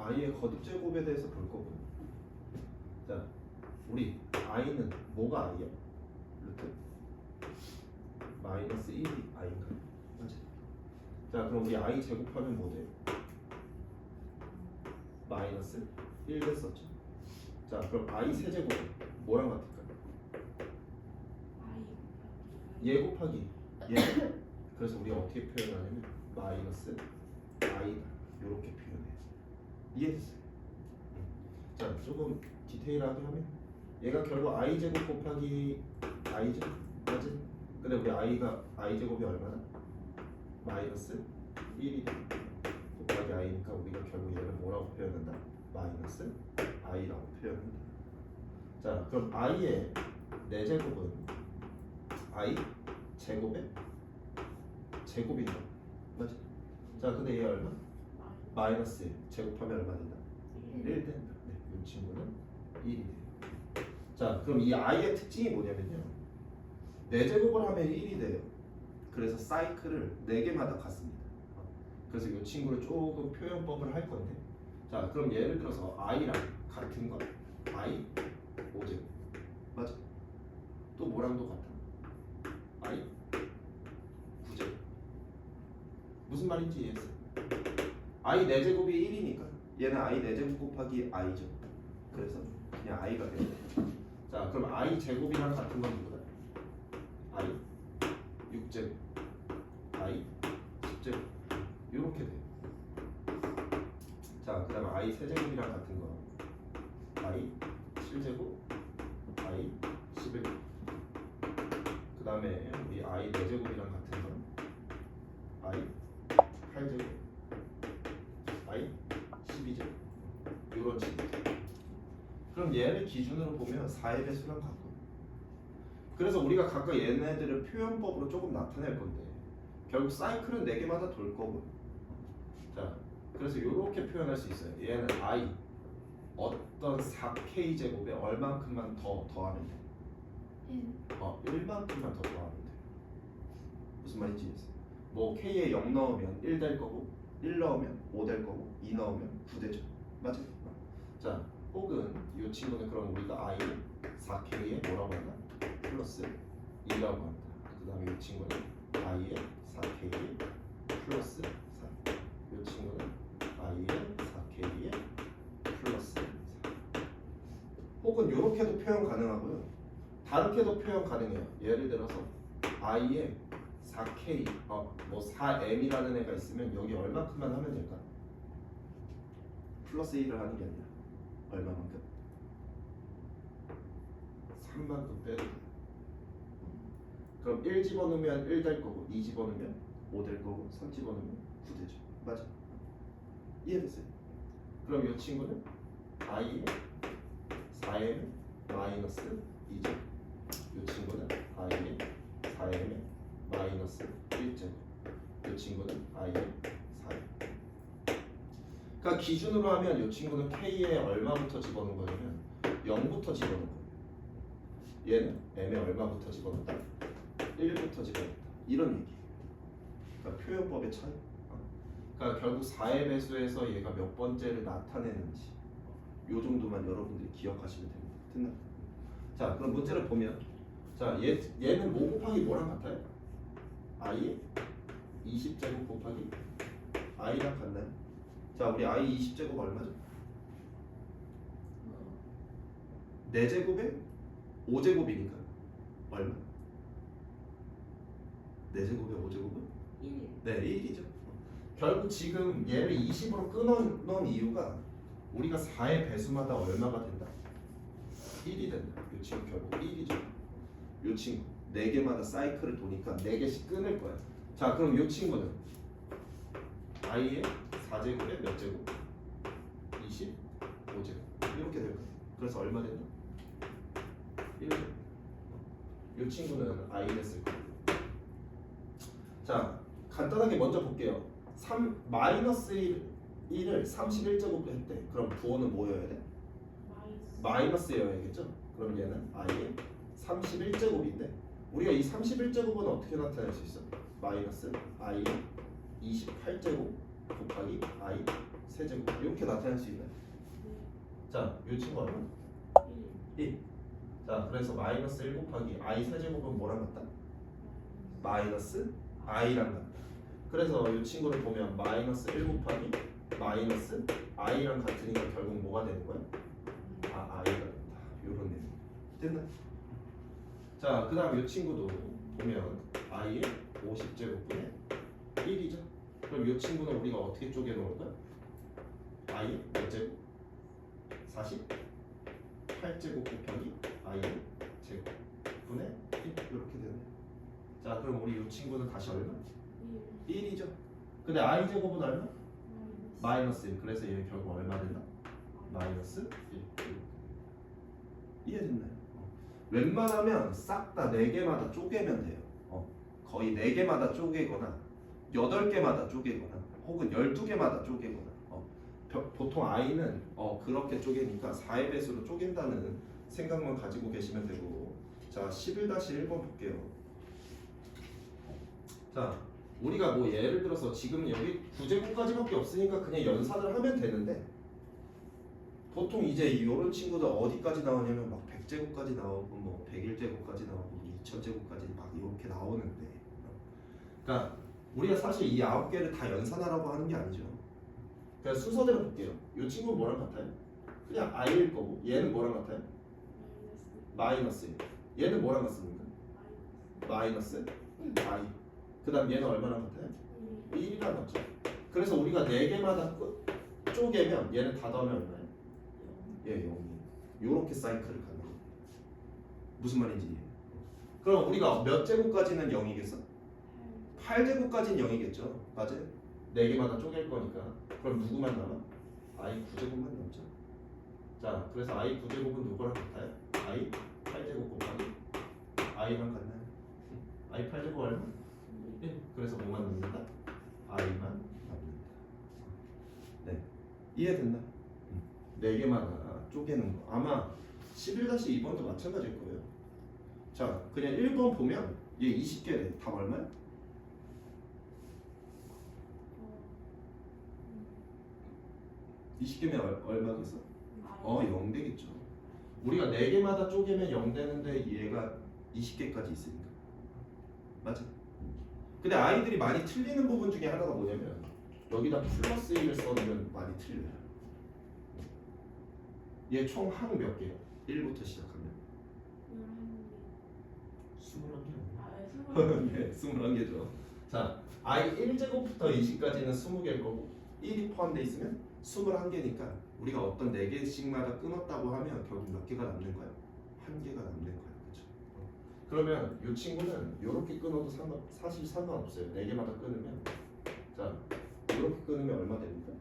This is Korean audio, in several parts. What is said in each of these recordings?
i의 거듭 제곱에 대해서 볼 거고요. 자, 우리 i는 뭐가 i야? 루트 마이너스 1이 i인가요? 맞지? 자, 그럼 우리 i 제곱하면 뭐 돼요? 마이너스 1 됐었죠. 자, 그럼 i 세제곱은 뭐랑 같을까요? 얘 곱하기 얘. 그래서 우리가 어떻게 표현하냐면 마이너스 i다 이렇게 표현해요. 이해됐어요? 자, 조금 디테일하게 하면 얘가 결국 i 제곱 곱하기 i죠, 맞지? 근데 우리 i가 i 제곱이 얼마나? 마이너스 1이 곱하기 i니까 우리가 결국 얘를 뭐라고 표현한다? 마이너스 i라고 표현한다. 자, 그럼 i의 4제곱은 i 제곱의 제곱인가? 맞지? 자, 근데 얘 얼마? 마이너스 1 제곱하면 얼마 된다? 1 된다. 네, 이 친구는 1이 돼요. 자, 그럼 이 i의 특징이 뭐냐면요, 4제곱을 하면 1이 돼요. 그래서 사이클을 4개마다 갖습니다. 그래서 이 친구를 조금 표현법을 할 건데, 자, 그럼 예를 들어서 i랑 같은 거 i 5제곱 맞아? 또 뭐랑도 같아? i 9제곱. 무슨 말인지 이해했어? i 4제곱이 1이니까 얘는 i 4제곱 곱하기 i죠. 그래서 그냥 i가 돼요. 자, 그럼 i 제곱이랑 같은 건 누구다? i 6제곱, i 10제곱 이렇게 돼요. 자, 그 다음에 i 세제곱이랑 같은 거 i 7제곱, i 11제곱. 그 다음에 우리 i 4제곱이랑 같은 건 i 8제곱, i 12제곱 이런 식으로. 그럼 얘를 기준으로 보면 4의 배수랑 같고, 그래서 우리가 각각 얘네들을 표현법으로 조금 나타낼 건데 결국 사이클은 4개마다 돌 거고. 자, 그래서 이렇게 표현할 수 있어요. 얘는 i 어떤 4k 제곱에 얼만큼만 더하면 돼. 1만큼만 더 더하면 돼. 무슨 말인지 이해했어요? 뭐 k에 0 넣으면 1 될 거고, 1 넣으면 5 될 거고, 2 넣으면 9 되죠. 맞죠? 자, 혹은 이 친구는 그럼 우리가 i 4k에 뭐라고 한다? 플러스 2라고 합니다. 그 다음에 이 친구는 i의 4k에 플러스 4. 이 친구는 i의 4k에 플러스 4. 혹은 이렇게도 표현 가능하고요, 다르게도 표현 가능해요. 예를 들어서 i의 4k 뭐 4m이라는 애가 있으면 여기 얼마큼만 하면 될까? 플러스 1을 하는 게 아니라 얼마만큼? 3만큼 빼도 돼. 그럼 1 집어넣으면 1 될 거고, 2 집어넣으면 5 될 거고, 3 집어넣으면 9 되죠. 맞아? 이해됐어요? 그럼 이 친구는 i의 4m 마이너스 2제곱, 이 친구는 i의 4m 마이너스 1제곱, 이 친구는 i의 4m. 그러니까 기준으로 하면 이 친구는 k에 얼마부터 집어넣은 거냐면 0부터 집어넣은 거예요. 얘는 m에 얼마부터 집어넣었다? 1부터 집어넣었다. 이런 얘기예요. 그러니까 표현법의 차이. 그러니까 결국 4의 배수에서 얘가 몇 번째를 나타내는지 요 정도만 여러분들이 기억하시면 됩니다. 됐나? 자, 그럼 문제를 보면, 자, 얘는 뭐 곱하기 뭐랑 같아요? i의 20제곱 곱하기 i랑 같나요? 자, 우리 i 20제곱 얼마죠? 4제곱에 5제곱이니까 얼마? 4제곱에 5제곱은? 1. 네, 1이죠. 결국 지금 얘를 20으로 끊어놓은 이유가 우리가 4의 배수마다 얼마가 된다? 1이 된다. 이 친구 결국 1이죠. 이 친구 4개마다 사이클을 도니까 4개씩 끊을 거야. 자, 그럼 이 친구는 i의 4제곱에 몇 제곱? 25제곱 이렇게 될 거야. 그래서 얼마 된다? 1. 이 친구는 i 됐을 거야. 자, 간단하게 먼저 볼게요. 마이너스 1을 31제곱으로 했대. 그럼 부호는 뭐여야 돼? 마이너스여야겠죠? 그럼 얘는 i의 31제곱인데 우리가 이 31제곱은 어떻게 나타낼 수 있어? 마이너스 i의 28제곱 곱하기 i 세제곱 이렇게 나타낼 수 있나요? 자, 이 친구 얼마? 1. 자, 그래서 마이너스 1 곱하기 i 세제곱은 뭐랑 같다? 마이너스 i랑 같다. 그래서 이 친구를 보면 마이너스 1 곱하기 마이너스 i랑 같으니까 결국 뭐가 되는 거야? 아, i가 된다. 요런 내용. 됐나? 자, 그 다음 이 친구도 보면 i의 50제곱분의 1이죠. 그럼 이 친구는 우리가 어떻게 쪼개놓을 거야? i의 몇 제곱? 48제곱 곱하기 i의 제곱분의 1 이렇게 되네. 자, 그럼 우리 이 친구는 다시 얼마? 1이죠. 근데 i 제곱은 얼마? 마이너스 1. 그래서 얘는 결국 얼마 된다? 마이너스 1. 이해됐나요? 웬만하면 싹 다 4개마다 쪼개면 돼요. 거의 4개마다 쪼개거나 8개마다 쪼개거나 혹은 12개마다 쪼개거나 보통 i는 그렇게 쪼개니까 4의 배수로 쪼갠다는 생각만 가지고 계시면 되고. 자, 11-1번 볼게요. 자, 우리가 뭐 예를 들어서 지금 여기 9제곱까지밖에 없으니까 그냥 연산을 하면 되는데, 보통 이제 이런 친구들 어디까지 나오냐면 막 100제곱까지 나오고 뭐 101제곱까지 나오고 2000제곱까지 막 이렇게 나오는데, 그러니까 우리가 사실 이 9개를 다 연산하라고 하는 게 아니죠. 그냥 순서대로 볼게요. 이 친구 뭐랑 같아요? 그냥 i일 거고, 얘는 뭐랑 같아요? 마이너스 1. 얘는 뭐랑 같습니까? 마이너스 i. 그 다음 얘는 얼마랑 같아요? 1이랑 같죠. 그래서 우리가 4개마다 쪼개면 얘는 다 더하면 얼마예요? 예, 0이. 요렇게 사이클을 가는 거예요. 무슨 말인지 이해해요? 그럼 우리가 몇 제곱까지는 0이겠어? 8제곱까지는 0이겠죠. 맞아요? 4개마다 쪼갤 거니까. 그럼 누구만 남아? i 9제곱만 남죠. 자, 그래서 i 9제곱은 누구랑 같아요? i 8제곱 곱하기 i랑 같나요? i 8제곱 얼마? 1. 그래서 뭐만 남는다? i만 남는다. 네, 이해됐나? 4개마다 쪼개는 거. 아마 11-2번도 마찬가지일 거예요. 자, 그냥 1번 보면 얘 20개래. 답 얼마야? 20개면 얼마겠어? 0 되겠죠. 우리가 4개마다 쪼개면 0 되는데 얘가 20개까지 있으니까. 맞아. 근데 아이들이 많이 틀리는 부분 중에 하나가 뭐냐면 여기다 플러스 1을 써두면 많이 틀려요. 얘 총 항 몇 개야? 1부터 시작하면 21개. 네, 21개죠. 자, i 1제곱부터 20까지는 20개일 거고 1이 포함되어 있으면 21개니까 우리가 어떤 4개씩마다 끊었다고 하면 결국 몇 개가 남는 거야? 1개가 남는 거야. 그렇죠? 그러면 이 친구는 이렇게 끊어도 사실 상관없어요. 4개마다 끊으면. 자, 이렇게 끊으면 얼마 됩니까?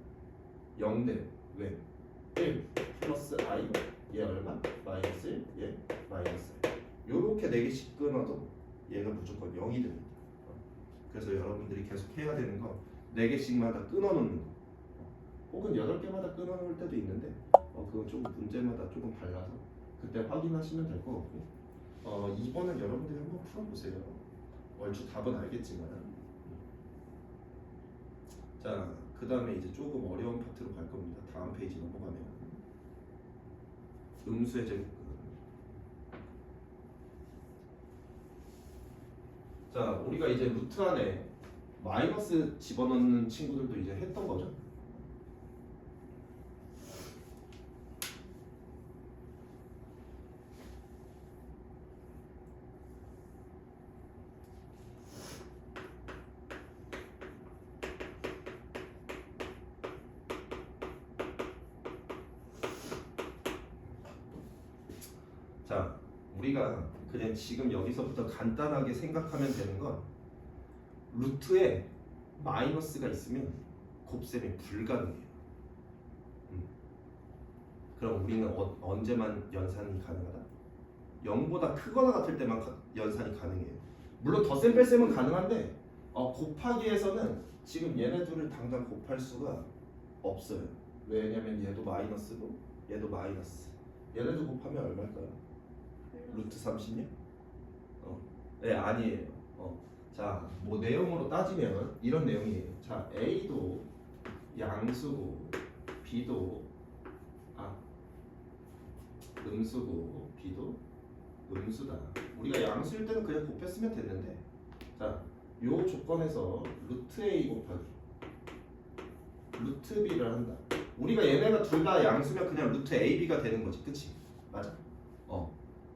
0대 왜? 1 플러스 i 얘 얼마? 마이너스 1 얘 마이너스 1. 요렇게 4개씩 끊어도 얘가 무조건 0이 됩니다. 그래서 여러분들이 계속 해야 되는 건 4개씩마다 끊어놓는 거. 혹은 8개마다 끊어놓을 때도 있는데 그건 조금 문제마다 조금 달라서 그때 확인하시면 될 것 같고 2번은 여러분들이 한번 풀어보세요. 얼추 답은 알겠지만. 자, 그 다음에 이제 조금 어려운 파트로 갈 겁니다. 다음 페이지 넘어가면 음수의 제곱. 자, 우리가 이제 루트 안에 마이너스 집어넣는 친구들도 이제 했던 거죠. 자, 우리가 그냥 지금 여기서부터 간단하게 생각하면 되는 건 루트에 마이너스가 있으면 곱셈이 불가능해요. 그럼 우리는 언제만 연산이 가능하다? 0보다 크거나 같을 때만 연산이 가능해요. 물론 덧셈 뺄셈은 가능한데 곱하기에서는 지금 얘네 둘을 당장 곱할 수가 없어요. 왜냐면 얘도 마이너스고 얘도 마이너스. 얘네도 곱하면 얼마일까요? 루트 36? 네, 아니에요. 자, 뭐 내용으로 따지면 이런 내용이에요. 자, A도 양수고 b도 음수고 b도 음수다. 우리가 양수일 때는 그냥 곱했으면 됐는데, 자, 요 조건에서 루트 a 곱하기 루트 b를 한다. 우리가 얘네가 둘 다 양수면 그냥 루트 ab가 되는 거지, 그치? 맞아.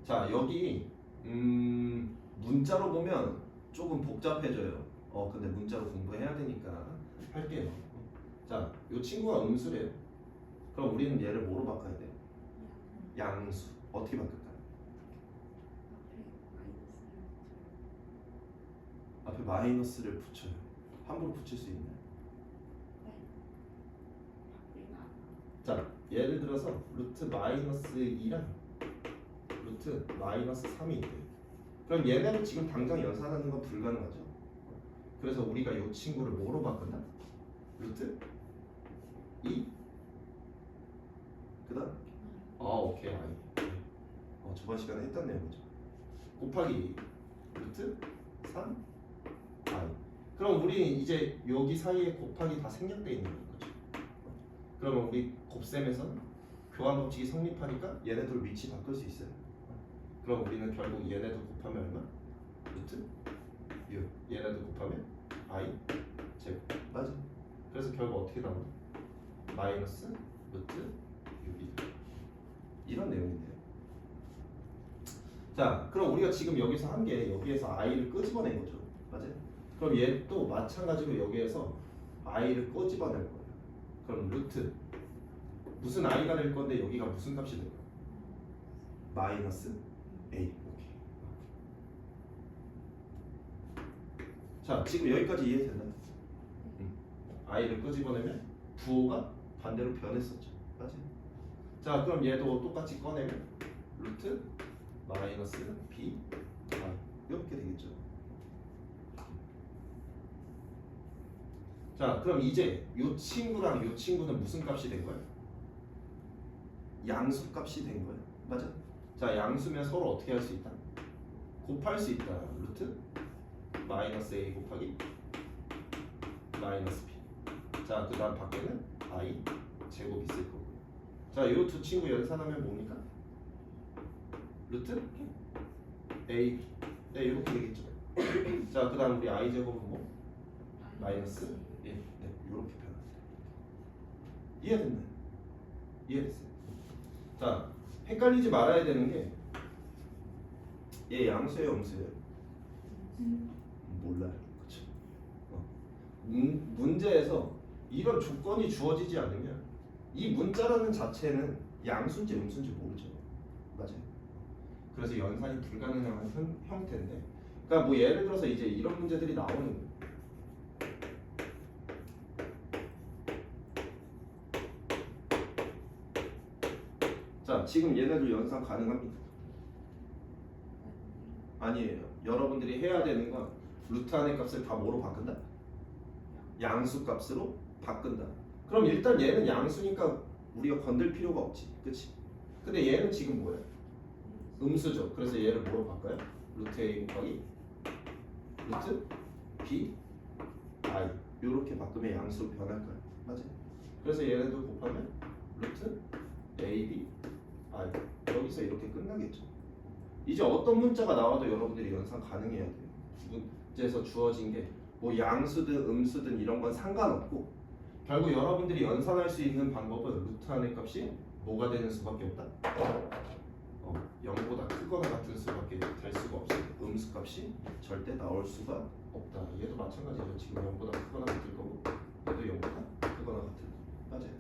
자, 여기 문자로 보면 조금 복잡해져요. 근데 문자로 공부해야 되니까 할게요. 자, 요 친구가 음수래요. 그럼 우리는 얘를 뭐로 바꿔야 돼? 양수. 어떻게 바꿀까요? 앞에 마이너스를 붙여요. 함부로 붙일 수 있나요? 자, 예를 들어서 루트 마이너스 2랑 루트 마이너스 3이 있대요. 그럼 얘네를 지금 당장 연산하는 건 불가능하죠. 그래서 우리가 이 친구를 뭐로 바꾼다? 루트 2? 그 다음? 오케이. 저번 시간에 했던 내용이죠. 곱하기 루트 3 i. 그럼 우리 이제 여기 사이에 곱하기 다 생략되어 있는 거죠. 그러면 우리 곱셈에서 교환 법칙이 성립하니까 얘네들 위치 바꿀 수 있어요. 그럼 우리는 결국 얘네도 곱하면 얼마? 루트 6. 얘네도 곱하면 i 제곱. 맞아. 그래서 결국 어떻게 나오나? 마이너스 루트 6이 이런 내용인데요. 자, 그럼 우리가 지금 여기서 한 게 여기에서 i를 끄집어낸 거죠. 맞아요? 그럼 얘 또 마찬가지로 여기에서 i를 끄집어낼 거예요. 그럼 루트 무슨 i가 될 건데 여기가 무슨 값이 될까요? 마이너스 a. 오케이. 자, 지금 여기까지 이해됐나요? i를 끄집어내면 부호가 반대로 변했었죠. 맞아요? 자, 그럼 얘도 똑같이 꺼내면 루트 마이너스 b i 이렇게 되겠죠. 자, 그럼 이제 이 친구랑 이 친구는 무슨 값이 된 거예요? 양수 값이 된 거예요. 맞아? 자, 양수면 서로 어떻게 할 수 있다? 곱할 수 있다. 루트 마이너스 a 곱하기 마이너스 b. 자, 그 다음 밖에는 i 제곱 있을 거고. 자, 이 두 친구 연산하면 뭡니까? 루트 a b. 네, 이렇게 되겠죠. 자, 그 다음 우리 i 제곱은 뭐? 마이너스 1. 네, 이렇게 표현합니다. 이해됐나요? 이해됐어요? 자, 헷갈리지 말아야 되는 게 얘 양수예요, 음수예요? 몰라요. 그쵸? 문제에서 이런 조건이 주어지지 않으면 이 문자라는 자체는 양수인지 음수인지 모르죠. 맞아요. 그래서 연산이 불가능한 형태인데, 그러니까 뭐 예를 들어서 이제 이런 문제들이 나오는 거예요. 자, 지금 얘네들 연산 가능합니까? 아니에요. 여러분들이 해야 되는 건 루트 안의 값을 다 뭐로 바꾼다? 양수 값으로 바꾼다. 그럼 일단 얘는 양수니까 우리가 건들 필요가 없지, 그치? 근데 얘는 지금 뭐예요? 음수죠. 그래서 얘를 뭐로 바꿔요? 루트 a 곱하기 루트 b i 이렇게 바꾸면 양수로 변할 거예요. 맞아요? 그래서 얘네도 곱하면 루트 a b i 여기서 이렇게 끝나겠죠. 이제 어떤 문자가 나와도 여러분들이 연산 가능해야 돼요. 문제에서 주어진 게 뭐 양수든 음수든 이런 건 상관없고, 결국 여러분들이 연산할 수 있는 방법은 루트 안의 값이 뭐가 되는 수밖에 없다? 0보다 크거나 같은 수밖에 될 수가 없어요. 음수 값이 절대 나올 수가 없다. 얘도 마찬가지죠. 지금 0보다 크거나 같을 거고 얘도 0보다 크거나 같을 거고. 맞아요.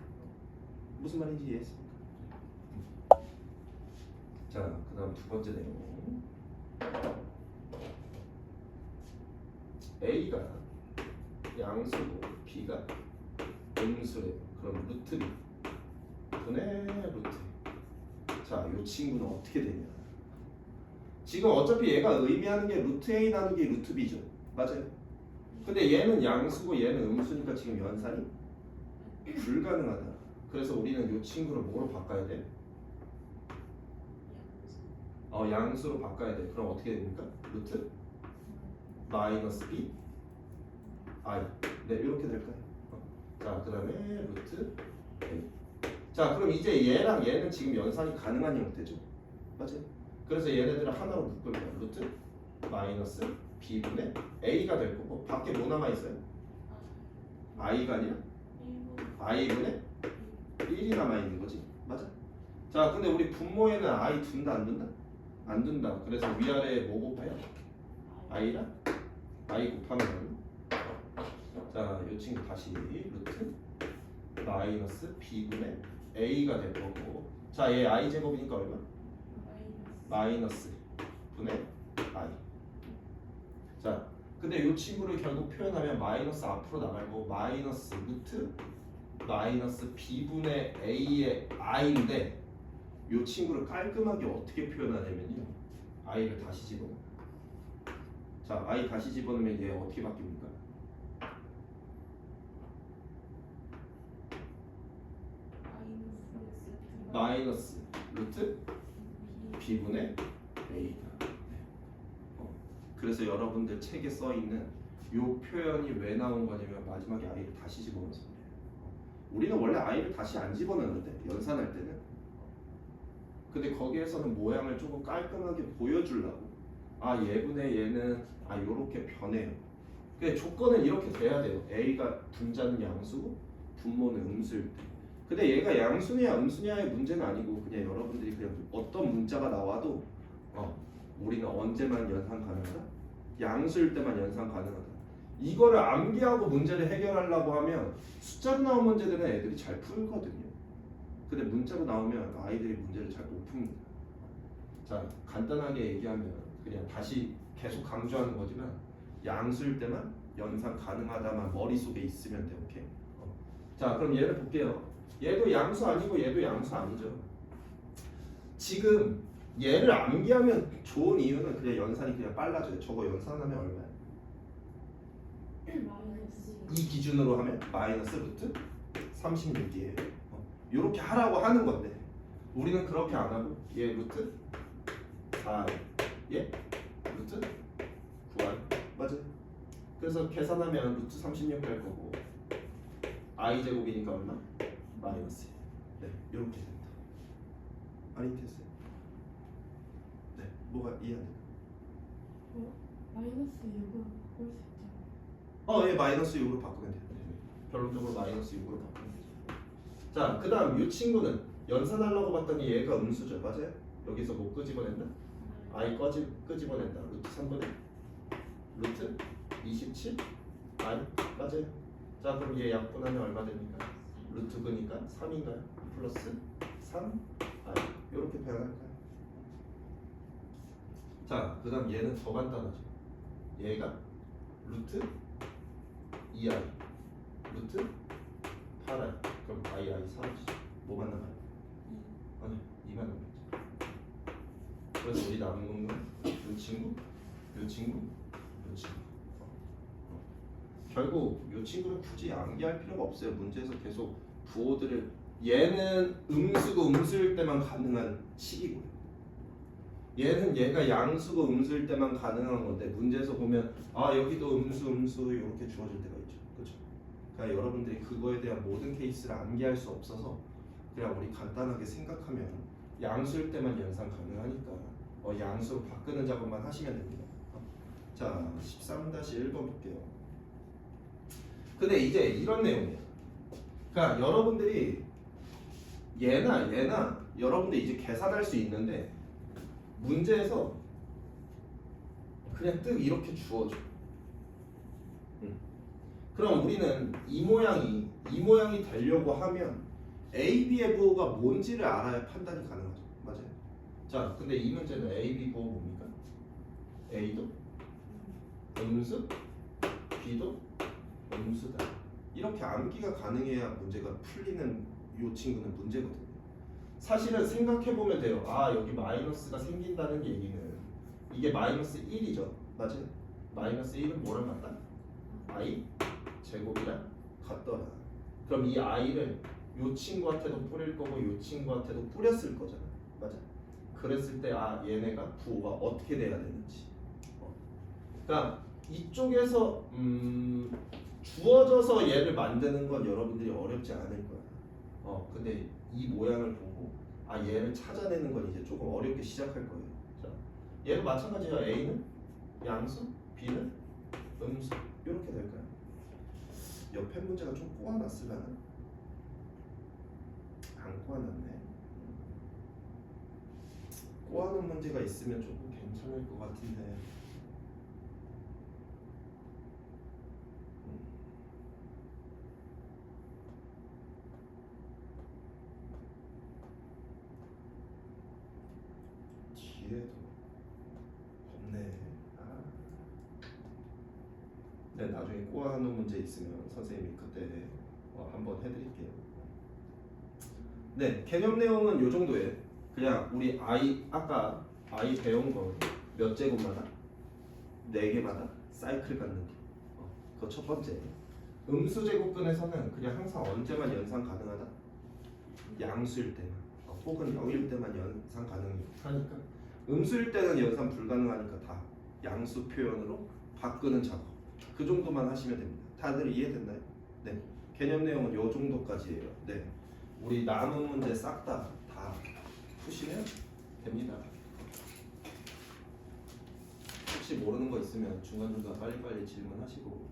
무슨 말인지 이해했습니까? 자, 그 다음 두 번째 내용. A가 양수고 B가 음수래요. 그럼 루트 B 분의 루트. 자, 이 친구는 어떻게 되냐? 지금 어차피 얘가 의미하는 게 루트 A 나누기 루트 B죠. 맞아요? 근데 얘는 양수고 얘는 음수니까 지금 연산이 불가능하다. 그래서 우리는 이 친구를 뭐로 바꿔야 돼? 양수로 바꿔야 돼. 그럼 어떻게 됩니까? 루트 마이너스 b i. 네, 이렇게 될까요? 자, 그 다음에 루트 A. 자, 그럼 이제 얘랑 얘는 지금 연산이 가능한 형태죠. 맞지? 그래서 얘네들을 하나로 묶으면 루트 마이너스 b분의 a가 될 거고 밖에 뭐 남아 있어요? i가 아니라 i분의 1이 남아 있는 거지. 맞아? 자, 근데 우리 분모에는 i 둔다 안 둔다? 안 둔다. 그래서 위아래에 뭐 곱해요? i랑 i 곱하면 자, 이 친구 다시 루트 마이너스 b분의 a가 될 거고 자, 얘 i 제곱이니까 얼마? 마이너스 분의 i. 자, 근데 이 친구를 결국 표현하면 마이너스 앞으로 나갈 거고 마이너스 루트 마이너스 b분의 a의 i인데 이 친구를 깔끔하게 어떻게 표현하냐면요 i를 다시 집어넣어. 자, i 다시 집어넣으면 얘 어떻게 바뀝니까? 마이너스 루트 b분의 a다. 그래서 여러분들 책에 써 있는 이 표현이 왜 나온 거냐면 마지막에 i를 다시 집어넣어서 그래요. 우리는 원래 i를 다시 안 집어넣는데 연산할 때는. 근데 거기에서는 모양을 조금 깔끔하게 보여주려고 아 얘분의 얘는 아 요렇게 변해요. 근데 조건은 이렇게 돼야 돼요. a가 분자는 양수고 분모는 음수일 때. 근데 얘가 양수냐 음수냐의 문제는 아니고 그냥 여러분들이 그냥 어떤 문자가 나와도 우리는 언제만 연산 가능하다? 양수일 때만 연산 가능하다. 이거를 암기하고 문제를 해결하려고 하면 숫자로 나온 문제들은 애들이 잘 풀거든요. 근데 문자로 나오면 아이들이 문제를 잘 못 풉니다. 자, 간단하게 얘기하면 그냥 다시 계속 강조하는 거지만 양수일 때만 연산 가능하다만 머릿속에 있으면 돼. 오케이? 자, 그럼 얘를 볼게요. 얘도 양수 아니고 얘도 양수 아니죠. 지금 얘를 암기하면 좋은 이유는 그냥 연산이 그냥 빨라져요. 저거 연산하면 얼마야? 이 기준으로 하면 마이너스 루트 36이에요. 이렇게 하라고 하는 건데 우리는 그렇게 안 하고 얘 루트 4, 얘 루트 9r 맞아? 그래서 계산하면 루트 36 될 거고 i 제곱이니까 얼마? 마이너스. 네, 이렇게 된다. 아니 됐어요. 네, 뭐가 이해 안 돼? 마이너스 6으로 바꿀 수 있잖아. 예, 마이너스 6으로 바꾸면 돼요. 네. 결론적으로 마이너스 6으로 바꾸면 되죠. 자, 그 다음 이 친구는 연산하려고 봤더니 얘가 음수죠. 맞아요? 여기서 뭐 끄집어낸다? i 끄집어낸다. 루트 3분의 루트 27 i 맞아요? 자, 그럼 얘 약분하면 얼마 됩니까? 루트 그니까 3인가요? 플러스 3 i 이렇게 표현할까요? 자, 그 다음 얘는 더 간단하죠. 얘가 루트 2i 루트 8i 그럼 i 사라지죠. 뭐만 남아요? 아니 2만 남았죠. 그래서 우리 남은 건 이 친구, 이 친구, 이 친구. 결국 이 친구는 굳이 암기할 필요가 없어요. 문제에서 계속 부호들을 얘는 음수고 음수일 때만 가능한 식이고요. 얘는 얘가 양수고 음수일 때만 가능한 건데 문제에서 보면 아 여기도 음수 이렇게 주어질 때가 있죠. 그렇죠? 그러니까 여러분들이 그거에 대한 모든 케이스를 암기할 수 없어서 그냥 우리 간단하게 생각하면 양수일 때만 연산 가능하니까 양수로 바꾸는 작업만 하시면 됩니다. 자, 13-1번 볼게요. 근데 이제 이런 내용이에요. 그러니까 여러분들이 얘나 여러분들이 이제 계산할 수 있는데 문제에서 그냥 뜩 이렇게 주어줘. 그럼 우리는 이 모양이 되려고 하면 A, B의 부호가 뭔지를 알아야 판단이 가능하죠. 맞아요? 자, 근데 이 문제는 A, B 부호 뭡니까? A도 음수, B도 음수다. 이렇게 암기가 가능해야 문제가 풀리는 이 친구는 문제거든요. 사실은 생각해보면 돼요. 아 여기 마이너스가 생긴다는 얘기는 이게 마이너스 1이죠. 맞아요? 마이너스 1은 뭐랑 같다? i 제곱이랑 같더라. 그럼 이 i를 이 친구한테도 뿌릴 거고 이 친구한테도 뿌렸을 거잖아. 맞아? 그랬을 때 아 얘네가 부호가 어떻게 돼야 되는지. 그러니까 이쪽에서 주어져서 얘를 만드는 건 여러분들이 어렵지 않을 거야. 근데 이 모양을 보고 얘를 찾아내는 건 이제 조금 어렵게 시작할 거예요. 자, 얘도 마찬가지야. A는 양수, B는 음수 이렇게 될까요? 옆에 문제가 좀 꼬아놨으려나? 안 꼬아놨네. 꼬아놓은 문제가 있으면 조금 괜찮을 것 같은데. 뒤에도 없네. 네, 나중에 꼬아놓은 문제 있으면 선생님이 그때 한번 해드릴게요. 네, 개념 내용은 요 정도예요. 그냥 우리 아까 배운 거 몇 제곱마다 4개마다 사이클 갖는 거. 그거 첫 번째. 음수 제곱근에서는 그냥 항상 언제만 연산 가능하다. 양수일 때만 혹은 0일 때만 연산 가능하니까. 음수일 때는 연산 불가능하니까 다 양수 표현으로 바꾸는 작업. 그 정도만 하시면 됩니다. 다들 이해됐나요? 네. 개념 내용은 요 정도까지예요. 네. 우리 남은 문제 싹 다 푸시면 됩니다. 혹시 모르는 거 있으면 중간중간 빨리빨리 질문하시고